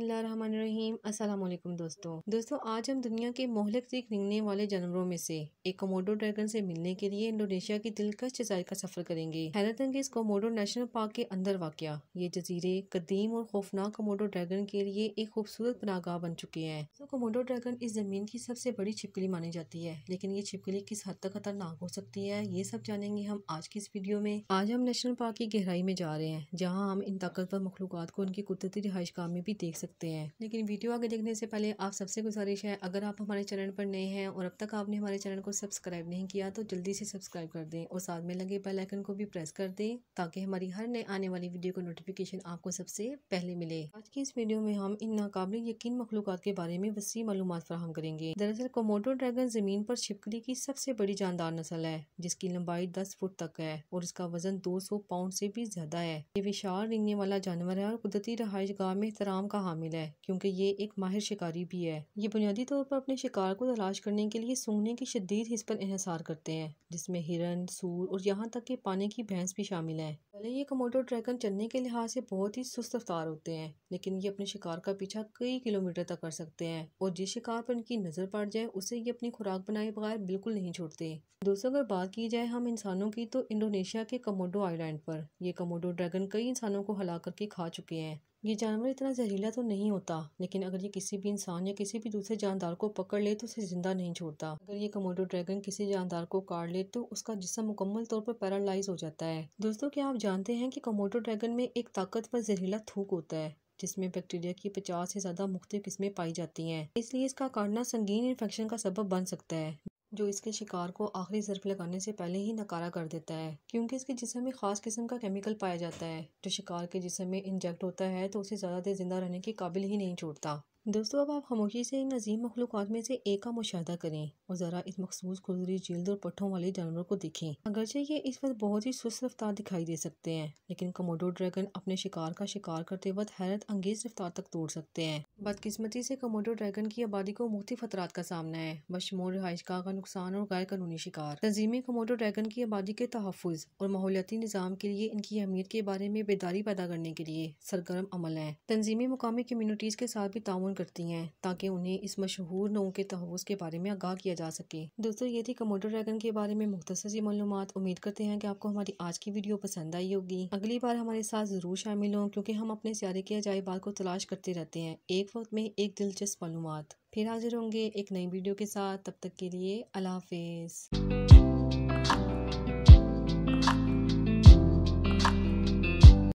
बिस्मिल्लाहिर्रहमानिर्रहीम। अस्सलाम वालेकुम दोस्तों आज हम दुनिया के मोहलिक रेंगने वाले जानवरों में से एक कोमोडो ड्रैगन से मिलने के लिए इंडोनेशिया की दिलकश जज़ीरे का सफर करेंगे। हैरत अंगेज कोमोडो नेशनल पार्क के अंदर वाक़या ये जजीरे कदीम और खौफनाक कोमोडो ड्रैगन के लिए एक खूबसूरत पनाहगाह बन चुके हैं। कोमोडो ड्रैगन इस जमीन की सबसे बड़ी छिपकली मानी जाती है, लेकिन ये छिपकली किस हद तक खतरनाक हो सकती है ये सब जानेंगे हम आज की इस वीडियो में। आज हम नेशनल पार्क की गहराई में जा रहे हैं, जहाँ हम इन ताकतवर मखलूकात को उनकी कुदरती रिहाइशगाह में भी देख सकते हैं। लेकिन वीडियो आगे देखने से पहले आप सबसे गुजारिश है, अगर आप हमारे चैनल पर नए हैं और अब तक आपने हमारे चैनल को सब्सक्राइब नहीं किया तो जल्दी से सब्सक्राइब कर दें और साथ में लगे बेल आइकन को भी प्रेस कर दें, ताकि हमारी हर नए आने वाली वीडियो का नोटिफिकेशन आपको सबसे पहले मिले। आज की इस वीडियो में हम इन नाकाबिल यकीन मखलूकात के बारे में वसी मालूमात फराहम करेंगे। दरअसल कोमोडो ड्रैगन जमीन पर छिपकली की सबसे बड़ी जानदार नस्ल है, जिसकी लंबाई 10 फुट तक है और इसका वजन 200 पाउंड से भी ज्यादा है। ये विशाल रेंगने वाला जानवर है और कुदरती रहायशगाह में एहतराम का हामिल है, क्योंकि ये एक माहिर शिकारी भी है। ये बुनियादी तौर पर अपने शिकार को तलाश करने के लिए सूंघने की शदीद हिस्स पर इन्हिसार करते हैं, जिसमें हिरन, सूर और यहाँ तक कि पानी की भैंस भी शामिल है। भले ये कोमोडो ड्रैगन चलने के लिहाज से बहुत ही सुस्त रफ्तार होते हैं, लेकिन ये अपने शिकार का पीछा कई किलोमीटर तक कर सकते हैं और जिस शिकार पर इनकी नजर पड़ जाए उसे ये अपनी खुराक बनाए बगैर बिल्कुल नहीं छोड़ते। दोस्तों, अगर बात की जाए हम इंसानों की, तो इंडोनेशिया के कोमोडो आइलैंड पर ये कोमोडो ड्रैगन कई इंसानों को हला करके खा चुके हैं। ये जानवर इतना जहरीला तो नहीं होता, लेकिन अगर ये किसी भी इंसान या किसी भी दूसरे जानदार को पकड़ ले तो उसे जिंदा नहीं छोड़ता। अगर ये कोमोडो ड्रैगन किसी जानदार को काट ले तो उसका जिस्म मुकम्मल तौर पर पैरालाइज हो जाता है। दोस्तों, क्या आप जानते हैं कि कोमोडो ड्रैगन में एक ताकतवर जहरीला थूक होता है, जिसमें बैक्टीरिया की 50 से ज्यादा मुख्तलिफ किस्में पाई जाती हैं। इसलिए इसका काटना संगीन इन्फेक्शन का सबब बन सकता है, जो इसके शिकार को आखिरी ज़र्फ लगाने से पहले ही नकारा कर देता है, क्योंकि इसके जिस्म में खास किस्म का केमिकल पाया जाता है जो शिकार के जिस्म में इंजेक्ट होता है तो उसे ज़्यादा देर जिंदा रहने के काबिल ही नहीं छोड़ता। दोस्तों, अब आप खामोशी से इन अजीम मखलूकात में से एक का मुशाहिदा करें और ज़रा इस मखसूस खुरदरी जिल्द और पट्ठों वाले जानवर को देखें। अगरचे ये इस वक्त बहुत ही सुस्त रफ्तार दिखाई दे सकते हैं, लेकिन कोमोडो ड्रैगन अपने शिकार का शिकार करते वक्त हैरत अंगेज रफ्तार तक तोड़ सकते हैं। बदकिस्मती से कोमोडो ड्रैगन की आबादी को मुख्तलिफ खतरात का सामना है, बशमूल रिहाइशगाह का नुकसान और गैर कानूनी शिकार। तंजीमें कोमोडो ड्रैगन की आबादी के तहफ़्फ़ुज़ और माहौलियाती निज़ाम के लिए इनकी अहमियत के बारे में बेदारी पैदा करने के लिए सरगर्म अमल है। तंजीमें मुकामी कम्युनिटीज़ के साथ भी ताउन करती हैं ताकि उन्हें इस मशहूर नौ के तहफ़्फ़ुज़ के बारे में आगाह किया जा सके। दोस्तों, ये थी कोमोडो ड्रैगन के बारे में मुख्तसर सी मालूमात। उम्मीद करते हैं कि आपको हमारी आज की वीडियो पसंद आई होगी। अगली बार हमारे साथ ज़रूर शामिल हों, क्योंकि हम अपने सियारे के अजाइबात को तलाश करते रहते हैं, एक वक्त में एक दिलचस्प मालूमात। फिर हाजिर होंगे एक नई वीडियो के साथ। तब तक के लिए अल्लाह हाफ़िज़।